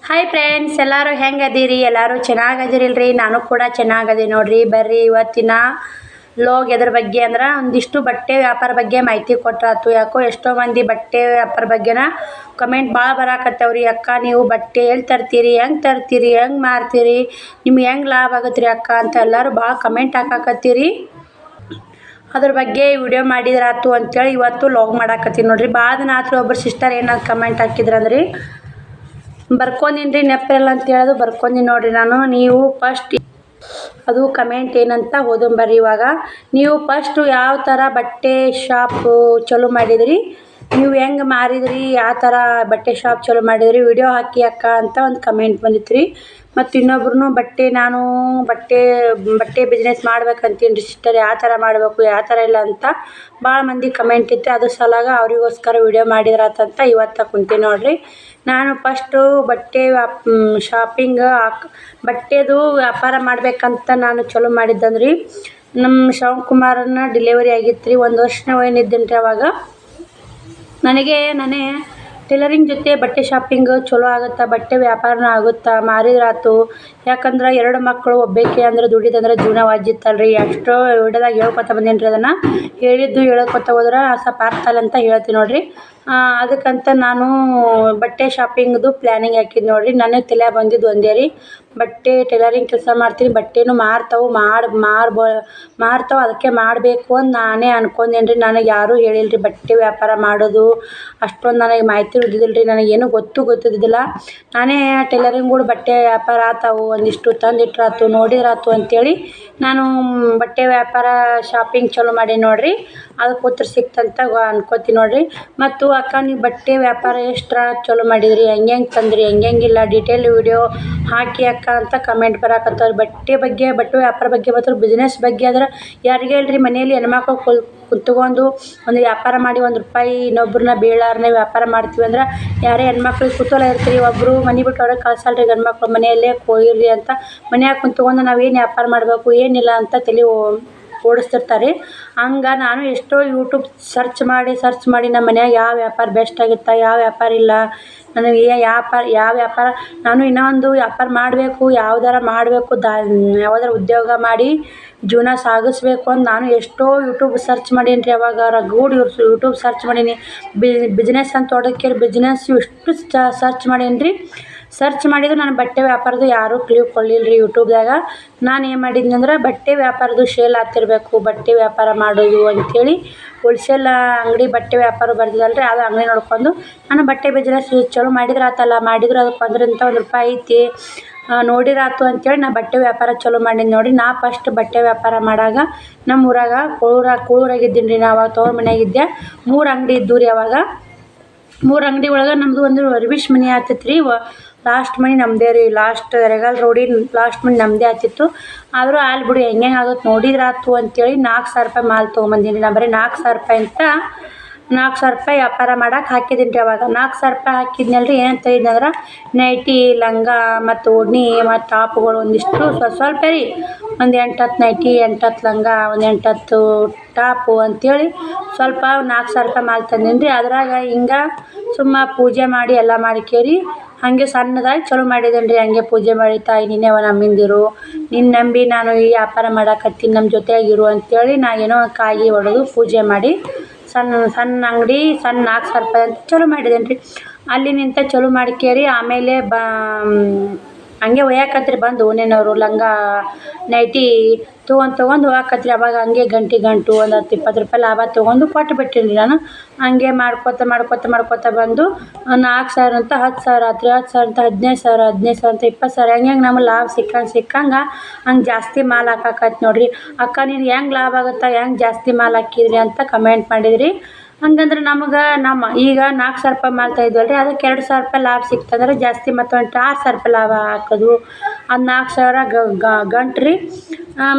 Hi friends, ಎಲ್ಲರೂ ಹೆಂಗದೀರಿ? ಎಲ್ಲರೂ ಚೆನ್ನಾಗದಿರಿಲ್ರಿ? ನಾನು ಕೂಡ ಚೆನ್ನಾಗದಿ ನೋಡ್ರಿ. ಬರ್ರಿ ಇವತ್ತಿನ ಲೋಗ್ ಎದ್ರ ಬಗ್ಗೆ ಅಂದ್ರೆ ಒಂದಿಷ್ಟು ಬಟ್ಟೆ ವ್ಯಾಪಾರ ಬಗ್ಗೆ ಮಾಹಿತಿ ಕೊಟ್ರಾತು. ಯಾಕೋ ಎಷ್ಟೋ ಮಂದಿ ಬಟ್ಟೆ ವ್ಯಾಪಾರ ಬಗ್ಗೆನ ಕಮೆಂಟ್ ಭಾಳ ಬರಾಕತ್ತವ್ರಿ. ಅಕ್ಕ, ನೀವು ಬಟ್ಟೆ ಎಲ್ಲಿ ತರ್ತೀರಿ, ಹೆಂಗೆ ತರ್ತೀರಿ, ಹೆಂಗೆ ಮಾರ್ತೀರಿ, ನಿಮ್ಗೆ ಹೆಂಗೆ ಲಾಭ ಆಗುತ್ತೆ ಅಕ್ಕ ಅಂತ ಎಲ್ಲರೂ ಭಾಳ ಕಮೆಂಟ್ ಹಾಕಾಕತ್ತೀರಿ. ಅದ್ರ ಬಗ್ಗೆ ವಿಡಿಯೋ ಮಾಡಿದ್ರಾತು ಅಂತೇಳಿ ಇವತ್ತು ಲಾಗ್ ಮಾಡಾಕತ್ತೀನಿ ನೋಡ್ರಿ. ಭಾಳ ದಿನ ಆತ್ರಿ. ಒಬ್ಬರು ಸಿಸ್ಟರ್ ಏನಾದ್ರು ಕಮೆಂಟ್ ಹಾಕಿದ್ರಂದ್ರಿ, ಬರ್ಕೊಂಡಿನ್ರಿ ನೆನಪಿರಲ್ಲ ಅಂತ ಹೇಳೋದು ಬರ್ಕೊಂಡಿನಿ ನೋಡ್ರಿ ನಾನು. ನೀವು ಫಸ್ಟ್ ಅದು ಕಮೆಂಟ್ ಏನಂತ ಓದೊಂಬರ್ರಿ. ಇವಾಗ ನೀವು ಫಸ್ಟು ಯಾವ ಥರ ಬಟ್ಟೆ ಶಾಪು ಚಲೋ ಮಾಡಿದ್ರಿ, ನೀವು ಹೆಂಗೆ ಮಾರಿದ್ರಿ, ಯಾವ ಥರ ಬಟ್ಟೆ ಶಾಪ್ ಚಲೋ ಮಾಡಿದ್ರಿ, ವಿಡಿಯೋ ಹಾಕಿ ಅಕ್ಕ ಅಂತ ಒಂದು ಕಮೆಂಟ್ ಬಂದಿತ್ತು ರೀ. ಮತ್ತು ಇನ್ನೊಬ್ರು ನಾನು ಬಟ್ಟೆ ಬಿಸ್ನೆಸ್ ಮಾಡ್ಬೇಕಂತೀನಿ ರೀ ಸಿಸ್ಟರ್, ಯಾವ ಥರ ಮಾಡಬೇಕು ಯಾವ ಥರ ಇಲ್ಲ ಅಂತ ಭಾಳ ಮಂದಿ ಕಮೆಂಟ್ ಇತ್ತು. ಅದ್ರ ಸಲಾಗ ಅವರಿಗೋಸ್ಕರ ವಿಡಿಯೋ ಮಾಡಿದ್ರಾತಂತ ಇವತ್ತು ಕುಂತೀನಿ ನೋಡ್ರಿ. ನಾನು ಫಸ್ಟು ಬಟ್ಟೆ ಬಟ್ಟೆದು ವ್ಯಾಪಾರ ಮಾಡ್ಬೇಕಂತ ನಾನು ಚಲೋ ಮಾಡಿದ್ದಂದ್ರಿ. ನಮ್ಮ ಶಿವಕುಮಾರನ ಡಿಲೆವರಿ ಆಗಿತ್ತು ರೀ. 1 ವರ್ಷ ಏನಿದ್ದೀನಿ ರೀ. ಅವಾಗ ನಾನೇ ಟೈಲರಿಂಗ್ ಜೊತೆ ಬಟ್ಟೆ ಶಾಪಿಂಗ್ ಚಲೋ ಆಗುತ್ತಾ, ಬಟ್ಟೆ ವ್ಯಾಪಾರನೂ ಆಗುತ್ತಾ, ಮಾರಿದ್ರಾತು. ಯಾಕಂದ್ರೆ 2 ಮಕ್ಕಳು ಒಬ್ಬೇಕೆ ಅಂದ್ರೆ ದುಡಿದಂದ್ರೆ ಜೀವನ ವಾಜಿತ್ತಲ್ರಿ. ಅಷ್ಟೋ ವಿಡಿಯೋದಾಗ ಹೇಳ್ಕೊತ ಬಂದೇನಿ ರೀ. ಅದನ್ನು ಹೇಳ್ಕೊತ ಹೋದ್ರೆ ಸ್ವಲ್ಪ ಅರ್ಥ ಅಲ್ಲ ಅಂತ ಹೇಳ್ತೀನಿ ನೋಡ್ರಿ. ಅದಕ್ಕಂತ ನಾನು ಬಟ್ಟೆ ಶಾಪಿಂಗ್ದು ಪ್ಲ್ಯಾನಿಂಗ್ ಹಾಕಿದ್ದು ನೋಡ್ರಿ. ನನಗೆ ತಲೆ ಬಂದಿದ್ದು ಒಂದೇ ರೀ, ಬಟ್ಟೆ ಟೈಲರಿಂಗ್ ಕೆಲಸ ಮಾಡ್ತೀನಿ, ಬಟ್ಟೆನೂ ಮಾರ್ತಾವೆ ಅದಕ್ಕೆ ಮಾಡಬೇಕು ಅಂತ ನಾನೇ ಅನ್ಕೊಂಡೇನಿ ರೀ. ನನಗೆ ಯಾರೂ ಹೇಳಿಲ್ಲ ರೀ ಬಟ್ಟೆ ವ್ಯಾಪಾರ ಮಾಡೋದು. ಅಷ್ಟೊಂದು ನನಗೆ ಮಾಹಿತಿ ಇದ್ದಿದ್ದಿಲ್ಲ ರೀ. ನನಗೇನು ಗೊತ್ತಿದ್ದಿದ್ದಿಲ್ಲ. ನಾನೇ ಟೈಲರಿಂಗ್ಗಳು ಬಟ್ಟೆ ವ್ಯಾಪಾರ ಆತಾವು, ಒಂದಿಷ್ಟು ತಂದಿಟ್ರಾತು ನೋಡಿದ್ರಾತು ಅಂತೇಳಿ ನಾನು ಬಟ್ಟೆ ವ್ಯಾಪಾರ ಶಾಪಿಂಗ್ ಚಲೋ ಮಾಡೀನಿ ನೋಡ್ರಿ. ಅದಕ್ಕೆ ಉತ್ತರ ಸಿಕ್ತಂತ ಅನ್ಕೋತೀನಿ ನೋಡ್ರಿ. ಮತ್ತು ಅಕ್ಕ, ನೀವು ಬಟ್ಟೆ ವ್ಯಾಪಾರ ಎಷ್ಟರ ಚಲೋ ಮಾಡಿದ್ರಿ, ಹೆಂಗೆ ತಂದ್ರಿ, ಹೆಂಗಿಲ್ಲ ಡೀಟೇಲ್ ವಿಡಿಯೋ ಹಾಕಿ ಅಕ್ಕ ಅಂತ ಕಮೆಂಟ್ ಬರಾಕತ್ತವ್ರು. ಬಟ್ಟೆ ವ್ಯಾಪಾರ ಬಗ್ಗೆ ಮತ್ತು ಬಿಸ್ನೆಸ್ ಬಗ್ಗೆ ಆದ್ರೆ ಯಾರಿಗೆ ಹೇಳ್ರಿ, ಮನೆಯಲ್ಲಿ ಹೆಣ್ಮಕ್ಳು ಕುತ್ಕೊಂಡು ಒಂದು ವ್ಯಾಪಾರ ಮಾಡಿ ₹1 ಇನ್ನೊಬ್ರನ್ನ ಬೀಳಾರನೆ ವ್ಯಾಪಾರ ಮಾಡ್ತೀವಿ ಅಂದ್ರೆ ಯಾರೇ ಹೆಣ್ಮಕ್ಳಿಗೆ ಕುತೂಹಲ ಇರ್ತೀರಿ. ಒಬ್ಬರು ಮನೆ ಬಿಟ್ಟು ಹೊರಗೆ ಕಳ್ಸಲ್ರಿ ಗಂಡ್ಮಕ್ಳು, ಮನೆಯಲ್ಲೇ ಹೋಗಿರ್ರಿ ಅಂತ ಮನ್ಯಾಗ ಕುಂತ್ಕೊಂಡು ನಾವೇನು ವ್ಯಾಪಾರ ಮಾಡಬೇಕು ಏನಿಲ್ಲ ಅಂತ ತಲೆ ಓಡಿಸ್ತಿರ್ತಾರೆ. ಹಂಗೆ ನಾನು ಎಷ್ಟೋ ಯೂಟ್ಯೂಬ್ ಸರ್ಚ್ ಮಾಡಿ ನಮ್ಮ ಮನ್ಯಾಗ ಯಾವ ವ್ಯಾಪಾರ ಬೆಸ್ಟ್ ಆಗುತ್ತೆ, ಯಾವ ವ್ಯಾಪಾರ ಇಲ್ಲ, ನನಗೆ ಯಾವ ವ್ಯಾಪಾರ ನಾನು ಇನ್ನೂ ಒಂದು ವ್ಯಾಪಾರ ಮಾಡಬೇಕು, ಯಾವ್ದಾರ ಮಾಡಬೇಕು, ಯಾವ್ದಾರ ಉದ್ಯೋಗ ಮಾಡಿ ಜೀವನ ಸಾಗಿಸ್ಬೇಕು ಅಂತ ನಾನು ಎಷ್ಟೋ ಯೂಟ್ಯೂಬ್ ಸರ್ಚ್ ಮಾಡೀನಿ ರೀ. ಅವಾಗ ಯೂಟ್ಯೂಬ್ ಸರ್ಚ್ ಮಾಡೀನಿ. ಬಿಸ್ನೆಸ್ ಅಂತ ಹೊಡೋಕೆ ಬಿಸ್ನೆಸ್ ಎಷ್ಟು ಸರ್ಚ್ ಮಾಡೀನಿ ರೀ. ಸರ್ಚ್ ಮಾಡಿದ್ರು ನಾನು ಬಟ್ಟೆ ವ್ಯಾಪಾರದ್ದು ಯಾರೂ ಕ್ಲೂ ಕೊಡಲಿಲ್ಲ ರೀ ಯೂಟ್ಯೂಬ್ದಾಗ. ನಾನು ಏನು ಮಾಡಿದ್ನಿ ಅಂದ್ರೆ ಬಟ್ಟೆ ವ್ಯಾಪಾರದ್ದು ಸೇಲ್ ಆಗ್ತಿರ್ಬೇಕು, ಬಟ್ಟೆ ವ್ಯಾಪಾರ ಮಾಡೋದು ಅಂಥೇಳಿ ಹೋಲ್ಸೇಲ್ ಅಂಗಡಿ ಬಟ್ಟೆ ವ್ಯಾಪಾರ ಬರ್ತಿದಲ್ರಿ, ಅದು ಅಂಗಡಿ ನೋಡ್ಕೊಂಡು ನಾನು ಬಟ್ಟೆ ಬಿಸ್ನೆಸ್ ಚಲೋ ಮಾಡಿದ್ರೆ ಅದಕ್ಕೆ ₹1 ಐತಿ ನೋಡಿರಾತು ಅಂತೇಳಿ ನಾ ಬಟ್ಟೆ ವ್ಯಾಪಾರ ಚಲೋ ಮಾಡೀನಿ ನೋಡಿ. ನಾ ಫಸ್ಟ್ ಬಟ್ಟೆ ವ್ಯಾಪಾರ ಮಾಡಾಗ ನಮ್ಮ ಊರಾಗ ಕೂಳೂರಾಗಿದ್ದೀನಿ ರೀ. ನಾವು ತವ್ರ ಮನೆಯಾಗಿದ್ದೆ. 3 ಅಂಗಡಿ ಇದ್ದು ರೀ. ಅವಾಗ 3 ಅಂಗಡಿ ಒಳಗೆ ನಮ್ಮದು ಒಂದು ರವೀಶ್ ಮನೆ ಆಗ್ತೈತೆ ರೀ. ಲಾಸ್ಟ್ ಮನೆ ನಮ್ಮದೇ ರೀ. ಲಾಸ್ಟ್ ರೆಗಲ್ ರೋಡಿನ ಲಾಸ್ಟ್ ಮನೆ ನಮ್ಮದೇ ಆಗ್ತಿತ್ತು. ಆದರೂ ಅಲ್ಲಿ ಬಿಡಿ ಹೆಂಗೆ ಆಗುತ್ತೆ ನೋಡಿದ್ರಾತು ಅಂತೇಳಿ ₹4,000 ಮಾಲ್ ತೊಗೊಂಬಂದೀನಿ. ನಾ ಬರೀ ₹4,000 ಅಂತ ₹4,000 ವ್ಯಾಪಾರ ಮಾಡಕ್ಕೆ ಹಾಕಿದ್ದೀನಿ ರೀ. ಅವಾಗ ₹4,000 ಹಾಕಿದ್ನಲ್ರಿ. ಏನಂತ ಹೇಳಿದ್ನಂದ್ರೆ ನೈಟಿ, ಲಂಗ ಮತ್ತು ಓಡ್ನಿ ಮತ್ತು ಟಾಪ್ಗಳು ಒಂದಿಷ್ಟು ಸ್ವಲ್ಪ ರೀ, ಒಂದು 8-10 ನೈಟಿ, 8-10 ಲಂಗ, ಒಂದು 8-10 ಟಾಪು ಅಂಥೇಳಿ ಸ್ವಲ್ಪ ₹4,000 ಮಾಲ್ ತಂದೀನಿ ರೀ. ಅದ್ರಾಗ ಹಿಂಗೆ ಸುಮ್ಮ ಪೂಜೆ ಮಾಡಿ ಎಲ್ಲ ಮಾಡಿಕೇರಿ ಹಾಗೆ ಸಣ್ಣದಾಗಿ ಚಲೋ ಮಾಡಿದ್ದೀನಿ ರೀ. ಹಂಗೆ ಪೂಜೆ ಮಾಡಿ, ತಾಯಿ ನೀನೇ ನಂಬಿಂದಿರು, ನಿನ್ನ ನಂಬಿ ನಾನು ಈ ವ್ಯಾಪಾರ ಮಾಡಾಕತ್ತೀನಿ, ನಮ್ಮ ಜೊತೆಯಾಗಿರು ಅಂತೇಳಿ ನಾ ಏನೋ ಕಾಯಿ ಹೊಡೆದು ಪೂಜೆ ಮಾಡಿ ಸಣ್ಣ ಅಂಗಡಿ ₹4,000 ಅಂತ ಚಲೋ ಮಾಡಿದ್ದೀನಿ ರೀ. ಅಲ್ಲಿ ನಿಂತ ಚಲೋ ಮಾಡಿಕೇರಿ ಆಮೇಲೆ ಹಂಗೆ ಒಯ್ಯಾಕತ್ರಿ ಬಂದು ಓನೇನವರು ಲಂಗ ನೈಟಿ ತೊಗೊಂಡು ಹೋಗಾಕತ್ರಿ. ಅವಾಗ ಹಂಗೆ ಗಂಟು ಒಂದು ₹10-20 ಲಾಭ ತೊಗೊಂಡು ಕೊಟ್ಟುಬಿಟ್ಟಿನಿ ರೀ. ನಾನು ಹಂಗೆ ಮಾಡ್ಕೊತ ಬಂದು 4,000 ಅಂತ 10,000 ಆತ್ರಿ, 10,000 ಅಂತ 15,000, 15,000 ಅಂತ 20,000 ಹೆಂಗೆ ನಮಗೆ ಲಾಭ ಸಿಕ್ಕಂಗೆ ಹಂಗೆ ಜಾಸ್ತಿ ಮಾಲ್ ಹಾಕಾಕತ್ತಿ ನೋಡ್ರಿ. ಅಕ್ಕ, ನೀನು ಹೆಂಗೆ ಲಾಭ ಆಗುತ್ತಾ, ಹೆಂಗೆ ಜಾಸ್ತಿ ಮಾಲ್ ಹಾಕಿದ್ರಿ ಅಂತ ಕಮೆಂಟ್ ಮಾಡಿದ್ರಿ. ಹಂಗಂದ್ರೆ ನಮಗೆ ಈಗ ₹4,000 ಮಾಲ್ ತೆಗೆದ್ವಲ್ಲ ರೀ, ಅದಕ್ಕೆ ₹2,000 ಲಾಭ ಸಿಕ್ತಂದ್ರೆ ಜಾಸ್ತಿ ಮತ್ತೊಂದು ₹6,000 ಲಾಭ ಹಾಕೋದು. ಅದು 4,000 ಗಂಟು ರೀ.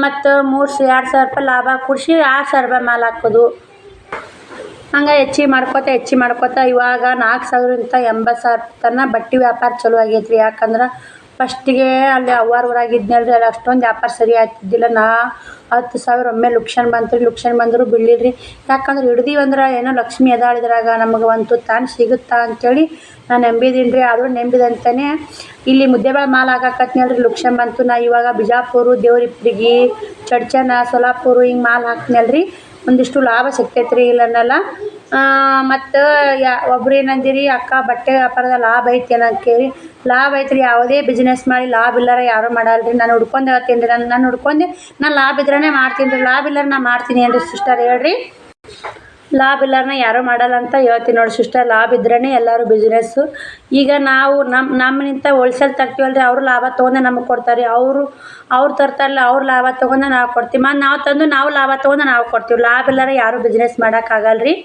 ಮತ್ತು ₹2,000 ಲಾಭ ಕೂಡಿಸಿ ₹6,000 ಮಾಲ್ ಹಾಕೋದು. ಹಂಗೆ ಹೆಚ್ಚಿಗೆ ಮಾಡ್ಕೊತ ಇವಾಗ 4,000ರಿಂದ 80,000 ತನಕ ಬಟ್ಟೆ ವ್ಯಾಪಾರ ಚಲೋ ಆಗೈತೆ ರೀ. ಯಾಕಂದ್ರೆ ಫಸ್ಟಿಗೆ ಅಲ್ಲಿ ಅವ್ವಾರೂರಾಗಿದ್ನಲ್ರಿ ಅಲ್ಲಿ ಅಷ್ಟೊಂದು ವ್ಯಾಪಾರ ಸರಿ ಆಗ್ತಿದ್ದಿಲ್ಲ. 10,000 ಒಮ್ಮೆ ಲುಕ್ಷನ್ ಬಂತು ರೀ. ಲುಕ್ಷನ್ ಬಂದರೂ ಬಿಡಲಿಲ್ಲ. ಯಾಕಂದ್ರೆ ಹಿಡ್ದೀವಂದ್ರೆ ಏನೋ ಲಕ್ಷ್ಮಿ ಅದಾಳಿದ್ರಾಗ ನಮಗೆ ಒಂದು ತಾನು ಸಿಗುತ್ತಾ ಅಂಥೇಳಿ ನಾನು ನಂಬಿದೀನಿ ರೀ. ಆದರೂ ನಂಬಿದಂತನೇ ಇಲ್ಲಿ ಮುದ್ದೇಬಿಹಾಳ ಮಾಲ್ ಹಾಕಾಕತ್ನಲ್ರಿ. ಲುಕ್ಷನ್ ಬಂತು. ನಾ ಇವಾಗ ಬಿಜಾಪುರ, ದೇವ್ರಿಪ್ಪರಿಗೆ, ಚಡ್ಚನ, ಸೊಲ್ಲಾಪುರ ಹಿಂಗೆ ಮಾಲ್ ಹಾಕ್ತೀನಲ್ರಿ. ಒಂದಿಷ್ಟು ಲಾಭ ಸಿಗ್ತೈತೆ ರೀ, ಇಲ್ಲ ಅನ್ನಲ್ಲ. ಮತ್ತು ಒಬ್ರು ಏನಂದಿರಿ, ಅಕ್ಕ ಬಟ್ಟೆ ವ್ಯಾಪಾರದ ಲಾಭ ಐತಿ ಏನಂತ ಕೇಳಿ. ಲಾಭ ಐತ್ರಿ. ಯಾವುದೇ ಬಿಸ್ನೆಸ್ ಮಾಡಿ ಲಾಭ ಇಲ್ಲಾರ ಯಾರೂ ಮಾಡಲ್ರಿ. ನಾನು ಹುಡ್ಕೊಂಡು ಹೇಳ್ತೀನಿ ರೀ. ನಾನು ಹುಡ್ಕೊಂಡೆ ನಾನು ಲಾಭ ಇದ್ರೇ ಮಾಡ್ತೀನಿ ರೀ. ಲಾಭ ಇಲ್ಲಾರ ನಾ ಮಾಡ್ತೀನಿ ಏನ್ರಿ ಸಿಸ್ಟರ್ ಹೇಳ್ರಿ. ಲಾಭ ಇಲ್ಲಾರನ ಯಾರೂ ಮಾಡಲ್ಲ ಅಂತ ಹೇಳ್ತೀನಿ ನೋಡಿ ಸಿಸ್ಟರ್. ಲಾಭ ಇದ್ರೇ ಎಲ್ಲರೂ ಬಿಸ್ನೆಸ್ಸು. ಈಗ ನಾವು ನಮ್ಮನಿಂದ ಹೋಲ್ಸೇಲ್ ತರ್ತೀವಲ್ರಿ, ಅವರು ಲಾಭ ತೊಗೊಂಡು ನಮಗೆ ಕೊಡ್ತಾರೆ. ಅವ್ರು ತರ್ತಾರಲ್ಲ, ಅವ್ರು ಲಾಭ ತೊಗೊಂಡು ನಾವು ಕೊಡ್ತೀವಿ. ಮತ್ತು ನಾವು ತಂದು ನಾವು ಲಾಭ ತೊಗೊಂಡು ನಾವು ಕೊಡ್ತೀವಿ. ಲಾಭ ಇಲ್ಲಾರ ಯಾರೂ ಬಿಸ್ನೆಸ್ ಮಾಡೋಕ್ಕಾಗಲ್ಲ ರೀ.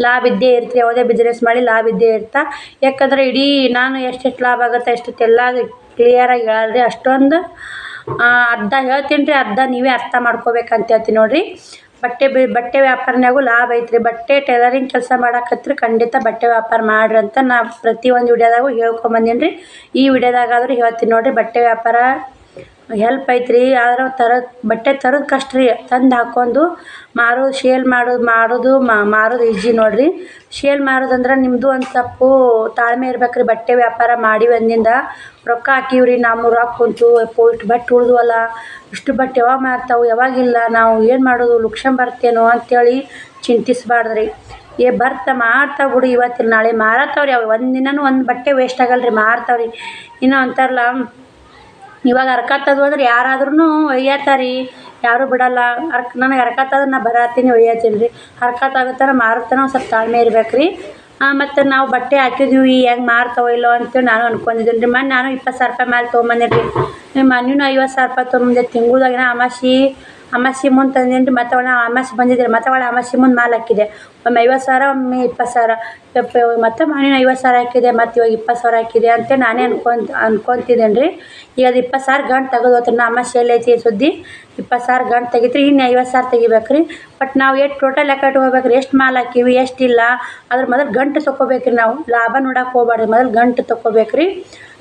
ಲಾಭ ಇದ್ದೇ ಇರ್ತೀವಿ. ಯಾವುದೇ ಬಿಸ್ನೆಸ್ ಮಾಡಿ ಲಾಭ ಇದ್ದೇ ಇರ್ತಾ. ಯಾಕಂದ್ರೆ ಇಡೀ ನಾನು ಎಷ್ಟೆಷ್ಟು ಲಾಭ ಆಗುತ್ತೆ ಅಷ್ಟೆಲ್ಲ ಕ್ಲಿಯರಾಗಿ ಹೇಳಲ್ರಿ. ಅಷ್ಟೊಂದು ಅರ್ಧ ಹೇಳ್ತೀನಿ ರೀ, ಅರ್ಧ ನೀವೇ ಅರ್ಥ ಮಾಡ್ಕೋಬೇಕಂತ ಹೇಳ್ತೀನಿ ನೋಡಿರಿ. ಬಟ್ಟೆ ವ್ಯಾಪಾರನಾಗೂ ಲಾಭ ಐತ್ರಿ. ಬಟ್ಟೆ ಟೈಲರಿಂಗ್ ಕೆಲಸ ಮಾಡಕತ್ರಿ ಖಂಡಿತ ಬಟ್ಟೆ ವ್ಯಾಪಾರ ಮಾಡ್ರಿ ಅಂತ ನಾ ಪ್ರತಿಯೊಂದು ವಿಡಿಯೋದಾಗೂ ಹೇಳ್ಕೊಂಬಂದೀನಿ ರೀ. ಈ ವಿಡಿಯೋದಾಗಾದ್ರೂ ಹೇಳ್ತೀನಿ ನೋಡಿರಿ. ಬಟ್ಟೆ ವ್ಯಾಪಾರ ಹೆಲ್ಪ್ ಐತ್ರಿ. ಆದ್ರೆ ಬಟ್ಟೆ ತರೋದು ಕಷ್ಟ ರೀ. ತಂದು ಹಾಕ್ಕೊಂಡು ಸೇಲ್ ಮಾರೋದು ಈಜಿ ನೋಡಿರಿ. ಸೇಲ್ ಮಾರೋದಂದ್ರೆ ನಿಮ್ಮದು ಒಂದು ಸ್ವಲ್ಪ ತಾಳ್ಮೆ ಇರ್ಬೇಕ್ರಿ. ಬಟ್ಟೆ ವ್ಯಾಪಾರ ಮಾಡೀವಿ ಅಂದಿಂದ ರೊಕ್ಕ ಹಾಕಿವ್ರಿ, ನಮ್ಮ ರೊಕ್ಕ ಕುಂತು ಇಷ್ಟು ಬಟ್ಟೆ ಉಳಿದ್ವಲ್ಲ, ಇಷ್ಟು ಬಟ್ಟೆ ಯಾವಾಗ ಮಾರ್ತಾವೆ ಯಾವಾಗಿಲ್ಲ, ನಾವು ಏನು ಮಾಡೋದು, ಲುಕ್ಷನ್ ಬರ್ತೇನೋ ಅಂಥೇಳಿ ಚಿಂತಿಸ್ಬಾರ್ದ್ರಿ. ಮಾಡ್ತಾವೆ ಬಿಡು, ಇವತ್ತಿಲ್ಲ ನಾಳೆ ಮಾರತ್ತವ್ರಿ. ಅವು ಒಂದಿನನೂ ಒಂದು ಬಟ್ಟೆ ವೇಸ್ಟ್ ಆಗಲ್ಲ ರೀ, ಮಾರ್ತಾವ್ರಿ. ಇನ್ನೂ ಅಂತಾರಲ್ಲ, ಇವಾಗ ಹರ್ಕತ್ತದು ಅಂದ್ರೆ ಯಾರಾದ್ರೂ ಒಯ್ಯತ್ತಾರಿ, ಯಾರೂ ಬಿಡಲ್ಲ. ನನಗೆ ಹರ್ಕತ್ತದು ನಾ ಬರತ್ತೀನಿ ಒಯ್ಯತ್ತೀನಿ ರೀ. ಹರ್ಕತ್ತಾಗುತ್ತಾರ ಮಾರುತ್ತಾನ ಒಂದು ಸ್ವಲ್ಪ ತಾಳ್ಮೆ ಇರ್ಬೇಕು ರೀ. ಮತ್ತು ನಾವು ಬಟ್ಟೆ ಹಾಕಿದ್ದೀವಿ ಹೆಂಗೆ ಮಾರ್ತಾವೋ ಇಲ್ಲೋ ಅಂತೇಳಿ ನಾನು ಅನ್ಕೊಂಡಿದ್ದೀನಿ ರೀ. ನಾನು 20,000 ರೂಪಾಯಿ ಮೇಲೆ ತೊಗೊಂಬಂದಿನಿ ರೀ. ಮೊನ್ನೆನೂ 50,000 ರೂಪಾಯಿ ತೊಗೊಂಬಂದೆ. ತಿಂಗಳದಾಗಿನ ಅಮಾಸಿ ಮುಂದೆ ತಂದೀನಿ ರೀ. ಮತ್ತೆ ಅಮಾಸಿ ಬಂದಿದ್ದೆ. ಮತ್ತೆ ಅಮಾಸಿ ಮುಂದೆ ಮಾಲ್ ಹಾಕಿದೆ. ಒಮ್ಮೆ 50,000, ಒಮ್ಮೆ 20,000. ಮತ್ತೆ ಮೊನ್ನೆ 50,000 ಹಾಕಿದೆ. ಮತ್ತು ಇವಾಗ 20,000 ಹಾಕಿದೆ ಅಂತೇಳಿ ನಾನೇ ಅನ್ಕೊತಿದ್ದೀನಿ ರೀ. ಈಗ ಅದು 20,000 ಗಂಟು ತೆಗೆದು ಹೋಗ್ತೀನಿ. ನಾ ಅಮಾಸಿ ಎಲ್ಲೈತಿ ಸುದ್ದಿ 20,000 ಗಂಟು ತೆಗಿತ್ರಿ. ಇನ್ನು 50,000 ತೆಗಿಬೇಕು ರೀ. ಬಟ್ ನಾವು ಟೋಟಲ್ ಲೆಕ್ಕ ಇಟ್ಕೋಬೇಕು ರೀ. ಎಷ್ಟು ಮಾಲ್ ಹಾಕಿವಿ ಎಷ್ಟಿಲ್ಲ ಅದ್ರ ಮೊದಲು ಗಂಟು ತೊಗೋಬೇಕು ರೀ. ನಾವು ಲಾಭ ನೋಡೋಕೆ ಹೋಗ್ಬಾರ್ದು, ಮೊದಲು ಗಂಟು ತೊಗೋಬೇಕು ರೀ.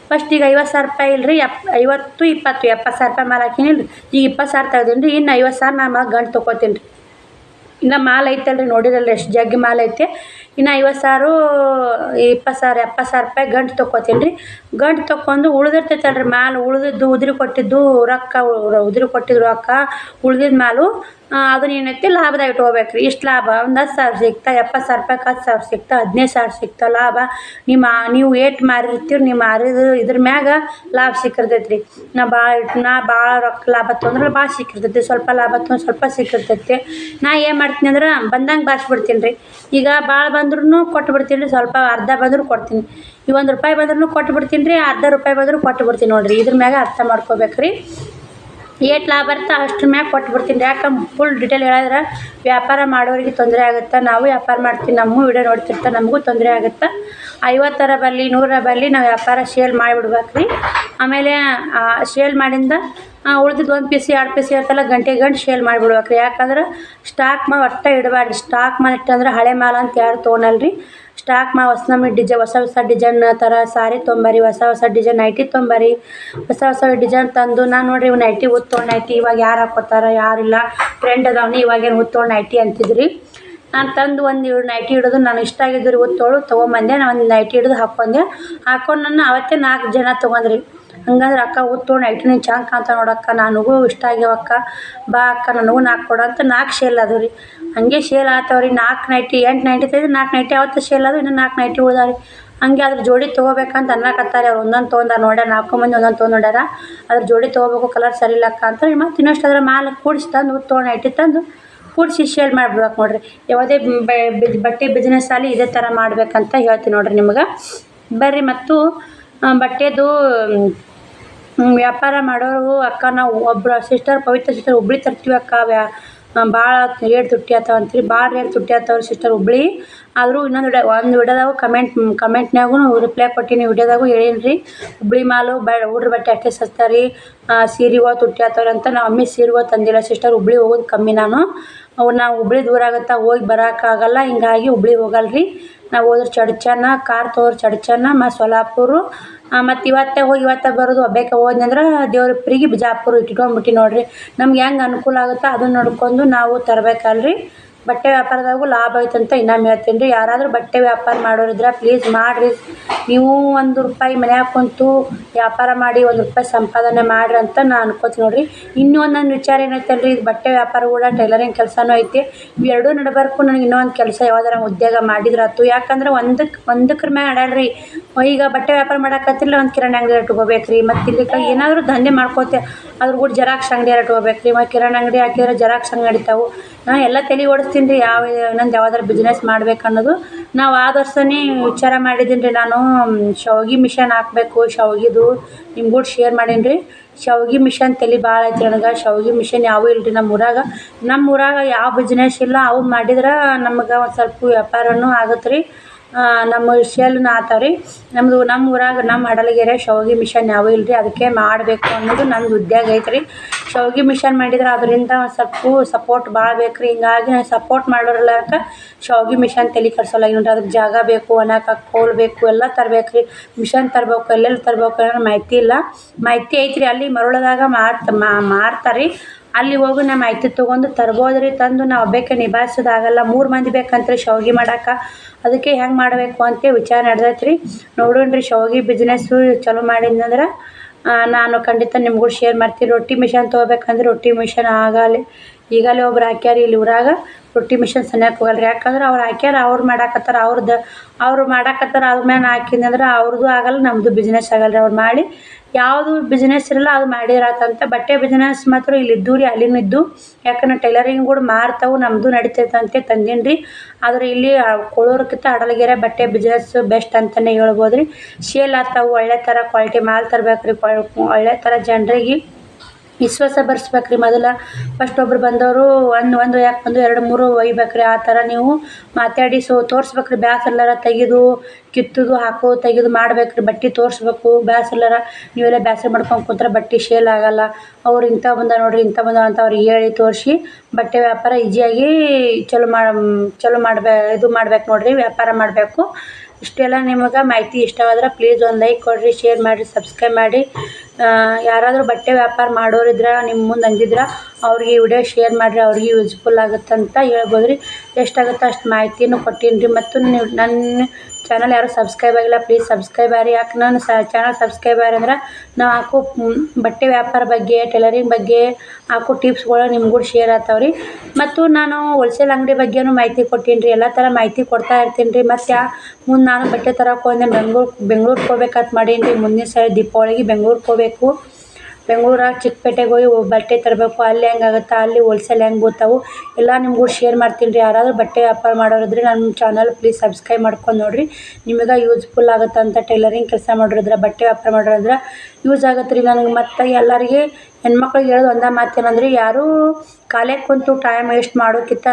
ಫಸ್ಟ್ ಈಗ 50,000 ರೂಪಾಯಿ ಇಲ್ಲರಿ, 50, 20, 70,000 ರೂಪಾಯಿ ಮಾಲ್ ಹಾಕಿನಿ ರೀ. ಈಗ 20,000 ತೆಗ್ದೀನಿ ರೀ. ಇನ್ನು 50,000 ನಾನು ಗಂಟು ತೊಗೋತೀನಿ ರೀ. ಇನ್ನು ಮಾಲ್ ಐತಲ್ರಿ, ನೋಡಿರಲ್ಲ ಎಷ್ಟು ಜಗ್ಗಿ ಮಾಲ್ ಐತೆ. ಇನ್ನು 50,000, 20,000, 70,000 ರೂಪಾಯಿ ಗಂಟು ತೊಗೋತೀನಿ ರೀ. ಗಂಟು ತೊಗೊಂಡು ಉಳಿದಿರ್ತೈತಲ್ರಿ ಮಾಲ್, ಉಳಿದಿದ್ದು ಉದುರಿ ಕೊಟ್ಟಿದ್ದು ರೊಕ್ಕ, ಉಳಿದಿದ್ದು ಮಾಲು ಅದನ್ನ ಏನೈತಿ ಲಾಭದಾಗ ಇಟ್ಕೋಬೇಕು ರೀ. ಇಷ್ಟು ಲಾಭ ಒಂದು 10,000 ಸಿಗ್ತಾ, 70,000 ರೂಪಾಯಿಗೆ 10,000 ಸಿಗ್ತಾ, 15,000 ಸಿಗ್ತಾ ಲಾಭ. ನೀವು ಏಟು ಮಾರಿರ್ತೀರಿ, ನೀವು ಮಾರಿದ ಇದ್ರ ಮ್ಯಾಗ ಲಾಭ ಸಿಕ್ಕಿರ್ತೈತೆ ರೀ. ನಾ ಭಾಳ ರೊಕ್ಕ ಲಾಭ ತೊಗೊಂಡ್ರೆ ಭಾಳ ಸಿಕ್ಕಿರ್ತೈತಿ, ಸ್ವಲ್ಪ ಲಾಭ ತೊಗೊಂಡು ಸ್ವಲ್ಪ ಸಿಕ್ಕಿರ್ತೈತಿ. ನಾ ಏನು ಮಾಡ್ತೀನಿ ಅಂದ್ರೆ ಬಂದಂಗೆ ಬಾರಿಸ್ಬಿಡ್ತೀನಿ ರೀ. ಈಗ ಭಾಳ ಬಂದ್ರೂ ಕೊಟ್ಬಿಡ್ತೀನಿ ರೀ, ಸ್ವಲ್ಪ ಅರ್ಧ ಬಂದರೂ ಕೊಡ್ತೀನಿ. ಈ ₹1 ಬಂದ್ರೂ ಕೊಟ್ಬಿಡ್ತೀನಿ ರೀ, ₹0.5 ಬಂದರೂ ಕೊಟ್ಬಿಡ್ತೀನಿ ನೋಡಿರಿ. ಇದ್ರ ಮ್ಯಾಗ ಅರ್ಥ ಮಾಡ್ಕೋಬೇಕು ರೀ. ಏಟು ಲಾಭ ಬರುತ್ತೆ ಅಷ್ಟ್ರ ಮ್ಯಾಗ ಕೊಟ್ಬಿಡ್ತೀನಿ ರೀ. ಯಾಕಂದ್ರೆ ಫುಲ್ ಡಿಟೇಲ್ ಹೇಳಿದ್ರೆ ವ್ಯಾಪಾರ ಮಾಡೋರಿಗೆ ತೊಂದರೆ ಆಗುತ್ತೆ. ನಾವು ವ್ಯಾಪಾರ ಮಾಡ್ತೀವಿ, ನಮ್ಮ ವಿಡಿಯೋ ನೋಡ್ತಿರ್ತಾರೆ, ನಮಗೂ ತೊಂದರೆ ಆಗುತ್ತೆ. 50 ಬರಲಿ 100 ಬರಲಿ ನಾವು ವ್ಯಾಪಾರ ಸೇಲ್ ಮಾಡಿಬಿಡ್ಬೇಕು ರೀ. ಆಮೇಲೆ ಸೇಲ್ ಮಾಡಿಂದ ಉಳಿದಿದ್ದು 1 ಪೀಸ್ 2 ಪೀಸ್ ಇರ್ತಲ್ಲ ಗಂಟೆ ಸೇಲ್ ಮಾಡಿಬಿಡ್ಬೇಕು ರೀ. ಯಾಕಂದ್ರೆ ಸ್ಟಾಕ್ ಮಾಡಿ ಒಟ್ಟು ಇಡಬಾರ್ದು. ಸ್ಟಾಕ್ ಮಾಡಿ ಇಟ್ಟಂದ್ರೆ ಹಳೆ ಮಾಲ್ ಅಂತ ಯಾರು ತೊಗೊಳಲ್ರಿ. ಸ್ಟಾಕ್ ಮಾಡಿ ಹೊಸ ಡಿಸೈನ್ ಥರ ಸಾರಿ ತೊಂಬರಿ, ಹೊಸ ಡಿಸೈನ್ ನೈಟಿ ತೊಂಬರಿ, ಹೊಸ ಡಿಸೈನ್ ತಂದು. ನಾನು ನೋಡಿರಿ ಇವು ನೈಟಿ ತೊಗೊಂಡು ನೈಟಿ ಇವಾಗ ಯಾರು ಹಾಕೋತಾರ, ಯಾರಿಲ್ಲ, ಟ್ರೆಂಡ್ ಅದಾವನಿ ಇವಾಗೇನು ತೊಗೊಂಡು ನೈಟಿ ಅಂತಿದ್ರಿ. ನಾನು ತಂದು ಒಂದು ನೈಟಿ ಹಿಡಿದು ನಾನು ಇಷ್ಟ ಆಗಿದ್ದು ರೀ ತೊಗೊಂಬಂದೆ. ನಾನು ಒಂದು ನೈಟಿ ಹಿಡಿದು ಹಾಕ್ಕೊಂಡು ನಾನು ಅವತ್ತೇ 4 ಜನ ತೊಗೊಂಡ್ರಿ. ಹಂಗಂದ್ರೆ ಅಕ್ಕ ತೊಗೊಂಡು ನೈಟಿ ನೀನು ಚೆನ್ನಾಗಿ ಕಾಣ್ತಾ ನೋಡಕ್ಕ, ನನಗೂ ಇಷ್ಟ ಆಗ್ಯಾವಕ್ಕ, ಬಾ ಅಕ್ಕ ನನಗೂ 4 ಕೊಡು ಅಂತ 4 ಸೇಲ್ ಅದು ರೀ. ಹಂಗೆ ಸೇಲ್ ಆತವ್ರಿ. 4 ನೈಟಿ 8 ನೈಟಿ ತೆಗೆದು 4 ನೈಟಿ ಅವತ್ತು ಸೇಲ್ ಅದು, ಇನ್ನು 4 ನೈಟಿ ಉಳ್ದಾವ್ರಿ. ಹಂಗೆ ಅದ್ರ ಜೋಡಿ ತೊಗೋಬೇಕಂತ ಅನ್ನಕತ್ತಾರೆ ಅವ್ರು. ಒಂದೊಂದು ತೊಗೊಂಡಾರ ನೋಡ್ಯಾರ, 4 ಮಂದಿ ಒಂದೊಂದು ತೊಗೊಂಡು ನೋಡ್ಯಾರ. ಅದ್ರ ಜೋಡಿ ತೊಗೋಬೇಕು, ಕಲರ್ ಸರಿ ಇಲ್ಲಕ್ಕ ಅಂತ. ಮತ್ತು ಇನ್ನಷ್ಟು ಅದ್ರ ಮಾಲ್ ಕೂಡಿಸಿ ತಂದು ತೊಗೊಂಡು ನೈಟಿ ತಂದು ಕೂಡಿಸಿ ಸೇಲ್ ಮಾಡಿಬಿಡ್ಬೇಕು ನೋಡಿರಿ. ಯಾವುದೇ ಬಟ್ಟೆ ಬಿಸ್ನೆಸ್ ಆಗಲಿ ಇದೇ ಥರ ಮಾಡ್ಬೇಕಂತ ಹೇಳ್ತೀನಿ ನೋಡಿರಿ ನಿಮ್ಗೆ. ಬರ್ರಿ ಮತ್ತು ಬಟ್ಟೆದು ವ್ಯಾಪಾರ ಮಾಡೋರು ಅಕ್ಕ, ನಾವು ಒಬ್ಬರು ಸಿಸ್ಟರ್ ಪವಿತ್ರ ಸಿಸ್ಟರ್ ಹುಬ್ಳಿ ತರ್ತೀವಿ ಅಕ್ಕ, ಭಾಳ ರೇಟ್ ತುಟ್ಟಿ ಆತಾವ ಅಂತೀರಿ. ಭಾಳ ರೇಟ್ ತುಟ್ಟಿ ಆತಾವ್ರಿ ಸಿಸ್ಟರ್ ಹುಬ್ಳಿ. ಆದರೂ ಇನ್ನೊಂದು ವಿಡಿಯೋದಾಗೂ ಕಮೆಂಟ್ನಾಗೂ ರಿಪ್ಲೈ ಕೊಟ್ಟಿನಿ, ವಿಡಿಯೋದಾಗೂ ಹೇಳೀನಿ ರೀ. ಹುಬ್ಳಿ ಮಾಲು ಹುಡ್ರ ಬಟ್ಟೆ ಅಷ್ಟೇ ಸಸ್ತಾ ರೀ, ಸೀರೆಗಳು ತುಟ್ಟಿ ಆತಾವ್ರಿ ಅಂತ. ನಾವು ಒಮ್ಮೆ ಸೀರೆಗಳು ತಂದಿಲ್ಲ ಸಿಸ್ಟರ್, ಹುಬ್ಳಿ ಹೋಗೋದು ಕಮ್ಮಿ. ನಾವು ಹುಬ್ಳಿ ದೂರ ಆಗುತ್ತಾ, ಹೋಗಿ ಬರೋಕ್ಕಾಗಲ್ಲ. ಹಿಂಗಾಗಿ ಹುಬ್ಳಿ ಹೋಗಲ್ಲ ರೀ. ನಾವು ಹೋದ್ರೆ ಚಡ್ಚನ, ಕಾರ್ ತೊಗೊದ್ರೆ ಚಡ್ಚನ, ಮತ್ತು ಸೊಲ್ಲಾಪುರ, ಮತ್ತು ಇವತ್ತೇ ಹೋಗಿ ಇವತ್ತೇ ಬರೋದು ಒಬ್ಬೇಕೆ ಹೋದ್ನಿ ಅಂದ್ರೆ ದೇವ್ರ ಪ್ರಿಗೆ ಬಿಜಾಪುರ ಇಟ್ಕೊಂಡ್ಬಿಟ್ಟು ನೋಡಿರಿ. ನಮ್ಗೆ ಹೆಂಗೆ ಅನುಕೂಲ ಆಗುತ್ತೋ ಅದನ್ನು ನೋಡ್ಕೊಂಡು ನಾವು ತರಬೇಕಲ್ರಿ. ಬಟ್ಟೆ ವ್ಯಾಪಾರದಾಗೂ ಲಾಭ ಐತಂತ ಇನ್ನೊಮ್ಮೆ ಹೇಳ್ತೀನಿ ರೀ. ಯಾರಾದರೂ ಬಟ್ಟೆ ವ್ಯಾಪಾರ ಮಾಡೋರಿದ್ರೆ ಪ್ಲೀಸ್ ಮಾಡಿರಿ. ನೀವು ₹1 ಮನ್ಯಾಗ ಕುಂತು ವ್ಯಾಪಾರ ಮಾಡಿ ₹1 ಸಂಪಾದನೆ ಮಾಡಿರಿ ಅಂತ ನಾನು ಅನ್ಕೋತೀನಿ ನೋಡಿರಿ. ಇನ್ನೂ ಒಂದು ನನ್ನ ವಿಚಾರ ಏನೈತಲ್ರಿ, ಇದು ಬಟ್ಟೆ ವ್ಯಾಪಾರ ಕೂಡ ಟೈಲರಿಂಗ್ ಕೆಲಸನೂ ಐತಿ. ಇವೆರಡೂ ನಡಬರ್ಕು ನನಗೆ ಇನ್ನೊಂದು ಕೆಲಸ ಯಾವ್ದಾರ ಉದ್ಯೋಗ ಮಾಡಿದ್ರಾತು. ಯಾಕಂದ್ರೆ ಒಂದಕ್ರ ಮ್ಯಾಗ ಅಡ್ಯಾಡ್ರಿ. ಈಗ ಬಟ್ಟೆ ವ್ಯಾಪಾರ ಮಾಡಕತ್ತಿರಲಿ ಒಂದು ಕಿರಾಣಿ ಅಂಗಡಿ ಇಟ್ಕೋಬೇಕು ರೀ. ಮತ್ತು ಇಲ್ಲಿ ಏನಾದರೂ ದಂಧೆ ಮಾಡ್ಕೋತೆ ಅದ್ರ ಕೂಡ ಜೆರಾಕ್ಸ್ ಅಂಗಡಿ ಇಟ್ಕೋಬೇಕು ರೀ. ಮತ್ತು ಕಿರಾಣಿ ಅಂಗಡಿ ಹಾಕಿದ್ರೆ ಜೆರಾಕ್ಸ್ ಅಂಗಡಿ ನಡಿತಾವೆ. ನಾನು ಎಲ್ಲ ತಲೆ ಓಡಿಸ್ತೀನಿ ರೀ ಇನ್ನೊಂದು ಯಾವ್ದಾರು ಬಿಸ್ನೆಸ್ ಮಾಡ್ಬೇಕು ಅನ್ನೋದು. ನಾವು ಆದ ವರ್ಷನೇ ವಿಚಾರ ಮಾಡಿದ್ದೀನಿ ರೀ. ನಾನು ಶಾವ್ಗೆ ಮಿಷನ್ ಹಾಕಬೇಕು. ಶಾವ್ಗಿದು ನಿಮ್ಮ ಕೂಡ ಶೇರ್ ಮಾಡೀನಿ ರೀ. ಶಾವ್ಗೆ ಮಿಷನ್ ತಲೆ ಭಾಳ ಐತಿ ನನಗೆ. ಶಾವ್ಗೆ ಮಿಷನ್ ಯಾವೂ ಇಲ್ಲ ರೀ ನಮ್ಮ ಊರಾಗ ಯಾವ ಬಿಸ್ನೆಸ್ ಇಲ್ಲ. ಅವು ಮಾಡಿದ್ರೆ ನಮ್ಗೆ ಒಂದು ಸ್ವಲ್ಪ ವ್ಯಾಪಾರನೂ ಆಗತ್ತೆ ರೀ. ನಮ್ಮ ಸೇಲ್ನ ಆತಾವ ರೀ. ನಮ್ಮ ಊರಾಗ ನಮ್ಮ ಹಡಲಗೆರೆ ಶಾವ್ಗೆ ಮಿಷನ್ ಯಾವೂ ಇಲ್ಲ ರೀ. ಅದಕ್ಕೆ ಮಾಡಬೇಕು ಅನ್ನೋದು ನಂದು ಉದ್ಯೋಗ ಐತೆ ರೀ. ಶಾವ್ಗೆ ಮಿಷನ್ ಮಾಡಿದ್ರೆ ಅದರಿಂದ ಒಂದು ಸ್ವಲ್ಪ ಸಪೋರ್ಟ್ ಭಾಳ ಬೇಕು ರೀ. ಹಿಂಗಾಗಿ ನಾನು ಸಪೋರ್ಟ್ ಮಾಡೋರಿಲ್ಲಕ ಶಾವ್ಗೆ ಮಿಷನ್ ತಲೆ ಕೆಡ್ಸೋಲಾಗಿ ನೋಡ್ರಿ. ಅದಕ್ಕೆ ಜಾಗ ಬೇಕು, ಒಣಾಕ ಕೋಲ್ ಬೇಕು, ಎಲ್ಲ ತರ್ಬೇಕು ರೀ. ಮಿಷನ್ ತರ್ಬೇಕು, ಎಲ್ಲೆಲ್ಲಿ ತರ್ಬೇಕು ಅನ್ನೋ ಮಾಹಿತಿ ಇಲ್ಲ. ಮಾಹಿತಿ ಐತ್ರಿ. ಅಲ್ಲಿ ಮರಳದಾಗ ಮಾರ್ತಾರೆ. ಅಲ್ಲಿ ಹೋಗಿ ನಮ್ಮ ಮಾಹಿತಿ ತೊಗೊಂಡು ತರ್ಬೋದು ರೀ. ತಂದು ನಾವು ಒಬ್ಬಾಕೆ ನಿಭಾಯಿಸೋದಾಗಲ್ಲ. 3 ಮಂದಿ ಬೇಕಂತ್ರಿ ಶಾವ್ಗೆ ಮಾಡೋಕೆ. ಅದಕ್ಕೆ ಹೆಂಗೆ ಮಾಡಬೇಕು ಅಂತ ವಿಚಾರ ನಡೆದೈತೆ ರೀ. ನೋಡೋಣ ರೀ. ಶಾವ್ಗೆ ಬಿಸ್ನೆಸ್ಸು ಚಲೋ ಮಾಡಿದ್ನಂದ್ರೆ ನಾನು ಖಂಡಿತ ನಿಮ್ಗೂ ಶೇರ್ ಮಾಡ್ತೀನಿ. ರೊಟ್ಟಿ ಮಿಷನ್ ತೊಗೋಬೇಕಂದ್ರೆ ರೊಟ್ಟಿ ಮಿಷನ್ ಈಗಲೇ ಒಬ್ರು ಹಾಕ್ಯಾರ ಇಲ್ಲಿ ಊರಾಗ. ರೊಟ್ಟಿ ಮಿಷನ್ ಸನಿಯಕ್ಕೆ ಹೋಗಲ್ರಿ. ಯಾಕಂದ್ರೆ ಅವ್ರು ಹಾಕ್ಯಾರ, ಅವ್ರು ಮಾಡಾಕತ್ತಾರ. ಅವ್ರು ಮಾಡಾಕತ್ತಾರ ಅದ್ರ ಮ್ಯಾಲೆ ಹಾಕಿದ್ನಂದ್ರೆ ಅವ್ರದ್ದು ಆಗಲ್ಲ, ನಮ್ಮದು ಬಿಸ್ನೆಸ್ ಆಗಲ್ಲ ರೀ. ಅವ್ರು ಮಾಡಿ ಯಾವುದು ಬಿಸ್ನೆಸ್ ಇರಲ್ಲ ಅದು ಮಾಡಿದ್ರಾತಂತ. ಬಟ್ಟೆ ಬಿಸ್ನೆಸ್ ಮಾತ್ರ ಇಲ್ಲಿ ಇದ್ದು ರೀ, ಅಲ್ಲಿನೂ ಇದ್ದು. ಯಾಕಂದ್ರೆ ಟೈಲರಿಂಗ್ ಕೂಡ ಮಾರ್ತಾವೆ, ನಮ್ಮದು ನಡಿತೈತಂತೆ ತಂದೀನಿ ರೀ. ಆದರೆ ಇಲ್ಲಿ ಕೊಳ್ಳೂರಕ್ಕಿಂತ ಹಡಲಗೆರೆ ಬಟ್ಟೆ ಬಿಸ್ನೆಸ್ ಬೆಸ್ಟ್ ಅಂತಲೇ ಹೇಳ್ಬೋದು ರೀ. ಸೇಲ್ ಆಗ್ತಾವೆ. ಒಳ್ಳೆ ಥರ ಕ್ವಾಲಿಟಿ ಮಾಲ್ ತರ್ಬೇಕು ರೀ. ಒಳ್ಳೆ ಥರ ಜನರಿಗೆ ವಿಶ್ವಾಸ ಬರ್ಸ್ಬೇಕು ರೀ. ಮೊದಲು ಫಸ್ಟ್ ಒಬ್ರು ಬಂದವರು ಒಂದು ಯಾಕೆ ಬಂದು 2-3 ಒಯ್ಬೇಕು ರೀ. ಆ ಥರ ನೀವು ಮಾತಾಡಿ ತೋರಿಸ್ಬೇಕು ರೀ. ಬ್ಯಾಸರ್ಲಾರ ತೆಗೆದು ಕಿತ್ತುದು ಹಾಕೋದು ತೆಗೆದು ಮಾಡ್ಬೇಕು ರೀ. ಬಟ್ಟೆ ತೋರಿಸ್ಬೇಕು. ಬ್ಯಾಸರ್ಲಾರ ನೀವೆಲ್ಲ ಬ್ಯಾಸರ ಮಾಡ್ಕೊಂಡು ಕೂತ್ರೆ ಬಟ್ಟೆ ಸೇಲ್ ಆಗಲ್ಲ. ಅವ್ರು ಇಂಥ ಬಂದ ನೋಡಿರಿ, ಇಂಥ ಬಂದ ಅಂತ ಅವ್ರಿಗೆ ಹೇಳಿ ತೋರಿಸಿ ಬಟ್ಟೆ ವ್ಯಾಪಾರ ಈಜಿಯಾಗಿ ಚಲೋ ಮಾಡ್ಬೇಕು ನೋಡಿರಿ. ವ್ಯಾಪಾರ ಮಾಡಬೇಕು. ಇಷ್ಟೆಲ್ಲ ನಿಮಗೆ ಮಾಹಿತಿ ಇಷ್ಟವಾದ್ರೆ ಪ್ಲೀಸ್ ಒಂದು ಲೈಕ್ ಕೊಡಿರಿ, ಶೇರ್ ಮಾಡಿರಿ, ಸಬ್ಸ್ಕ್ರೈಬ್ ಮಾಡಿ. ಯಾರಾದರೂ ಬಟ್ಟೆ ವ್ಯಾಪಾರ ಮಾಡೋರಿದ್ರೆ ನಿಮ್ಮ ಮುಂದೆ ಅಂದಿದ್ರೆ ಅವ್ರಿಗೆ ಈ ವಿಡಿಯೋ ಶೇರ್ ಮಾಡಿರಿ. ಅವ್ರಿಗೆ ಯೂಸ್ಫುಲ್ ಆಗುತ್ತೆ ಅಂತ ಹೇಳ್ಬೋದು ರೀ. ಎಷ್ಟಾಗುತ್ತೋ ಅಷ್ಟು ಮಾಹಿತಿನೂ ಕೊಟ್ಟೀನಿ ರೀ. ಮತ್ತು ನೀವು ನನ್ನ ಚಾನಲ್ ಯಾರು ಸಬ್ಸ್ಕ್ರೈಬ್ ಆಗಿಲ್ಲ ಪ್ಲೀಸ್ ಸಬ್ಸ್ಕ್ರೈಬ್ ಆಗಿ. ಯಾಕೆ ನಾನು ಚಾನಲ್ ಸಬ್ಸ್ಕ್ರೈಬ್ ಅಂದ್ರೆ ನಾವು ಹಾಕೋ ಬಟ್ಟೆ ವ್ಯಾಪಾರ ಬಗ್ಗೆ, ಟೈಲರಿಂಗ್ ಬಗ್ಗೆ ಹಾಕೋ ಟಿಪ್ಸ್ಗಳು ನಿಮ್ಗೂ ಶೇರ್ ಆಗ್ತಾವೆ ರೀ. ಮತ್ತು ನಾನು ಹೋಲ್ಸೇಲ್ ಅಂಗಡಿ ಬಗ್ಗೆನೂ ಮಾಹಿತಿ ಕೊಟ್ಟೀನಿ ರೀ. ಎಲ್ಲ ಥರ ಮಾಹಿತಿ ಕೊಡ್ತಾ ಇರ್ತೀನಿ ರೀ. ಮತ್ತು ಮುಂದೆ ನಾನು ಬಟ್ಟೆ ತರಕ್ಕೆ ಹೋದೆ ಬೆಂಗ್ಳೂರಿಗೆ ಹೋಗ್ಬೇಕಂತ ಮಾಡೀನಿ ರೀ. ಮುಂದಿನ ಸಲ ದೀಪಾವಳಿಗೆ ಬೆಂಗ್ಳೂರಿಗೆ ಹೋಗ್ಬೇಕು. ಬೆಂಗ್ಳೂರಾಗ ಚಿಕ್ಕಪೇಟೆಗೆ ಹೋಗಿ ಬಟ್ಟೆ ತರಬೇಕು. ಅಲ್ಲಿ ಹೆಂಗಾಗುತ್ತೆ, ಅಲ್ಲಿ ಹೋಲ್ಸೇಲ್ ಹೆಂಗೆ ಬೋತಾವು ಎಲ್ಲ ನಿಮ್ಗೂ ಶೇರ್ ಮಾಡ್ತೀನಿ ರೀ. ಯಾರಾದರೂ ಬಟ್ಟೆ ವ್ಯಾಪಾರ ಮಾಡೋರಿದ್ರೆ ನನ್ನ ಚಾನಲ್ ಪ್ಲೀಸ್ ಸಬ್ಸ್ಕ್ರೈಬ್ ಮಾಡ್ಕೊಂಡು ನೋಡಿರಿ. ನಿಮಗೆ ಯೂಸ್ಫುಲ್ ಆಗುತ್ತೆ ಅಂತ. ಟೈಲರಿಂಗ್ ಕೆಲಸ ಮಾಡೋರಿದ್ರೆ, ಬಟ್ಟೆ ವ್ಯಾಪಾರ ಮಾಡೋರಿದ್ರೆ ಯೂಸ್ ಆಗುತ್ತೆ ರೀ ನನಗೆ. ಮತ್ತು ಎಲ್ಲರಿಗೆ ಹೆಣ್ಮಕ್ಳಿಗೆ ಹೇಳೋದು ಒಂದೇ ಮಾತೇನಂದ್ರೆ, ಯಾರೂ ಕಾಲೇ ಕುಂತು ಟೈಮ್ ವೇಸ್ಟ್ ಮಾಡೋಕ್ಕಿಂತ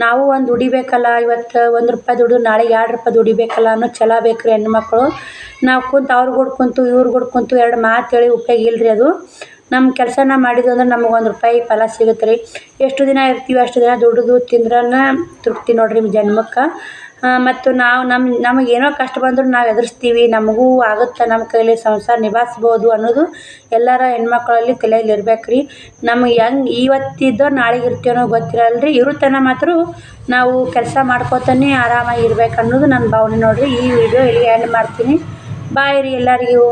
ನಾವು ಒಂದು ದುಡಿಬೇಕಲ್ಲ. ಇವತ್ತು ₹1 ದುಡಿದು ನಾಳೆಗೆ ₹2 ದುಡಿಬೇಕಲ್ಲ ಅನ್ನೋ ಛಲ ಬೇಕು ರೀ ಹೆಣ್ಮಕ್ಳು. ನಾವು ಕುಂತು ಅವ್ರ ಕೂಡ ಕುಂತು ಇವ್ರ ಕೂಡ ಕುಂತು 2 ಮಾತು ಹೇಳಿ ಉಪಯೋಗ ಇಲ್ಲ ರೀ. ಅದು ನಮ್ಮ ಕೆಲಸನ ಮಾಡಿದ್ವು ಅಂದ್ರೆ ನಮಗೆ ₹1 ಫಲ ಸಿಗುತ್ತೆ ರೀ. ಎಷ್ಟು ದಿನ ಇರ್ತೀವಿ ಅಷ್ಟು ದಿನ ದುಡಿದು ತಿಂದ್ರನ ತೃಪ್ತಿ ನೋಡಿರಿ ಜನ್ಮಕ್ಕೆ. ಮತ್ತು ನಮಗೆ ಏನೋ ಕಷ್ಟ ಬಂದರೂ ನಾವು ಎದುರಿಸ್ತೀವಿ. ನಮಗೂ ಆಗುತ್ತೆ, ನಮ್ಮ ಕೈಲಿ ಸಂಸಾರ ನಿಭಾಯಿಸ್ಬೋದು ಅನ್ನೋದು ಎಲ್ಲರ ಹೆಣ್ಮಕ್ಳಲ್ಲಿ ತಲೆಯಲ್ಲಿ ಇರ್ಬೇಕು ರೀ. ನಮಗೆ ಹೆಂಗೆ ಇವತ್ತಿದ್ದೋ ನಾಳೆಗೆ ಇರ್ತೀವೋ ಗೊತ್ತಿರಲ್ಲ ರೀ. ಇರುತ್ತನ ಮಾತ್ರ ನಾವು ಕೆಲಸ ಮಾಡ್ಕೋತಾನೆ ಆರಾಮಾಗಿ ಇರ್ಬೇಕು ಅನ್ನೋದು ನನ್ನ ಭಾವನೆ ನೋಡಿರಿ. ಈ ವಿಡಿಯೋ ಇಲ್ಲಿ ಎಂಡ್ ಮಾಡ್ತೀನಿ. ಬಾಯ್ ರೀ ಎಲ್ಲರಿಗೂ.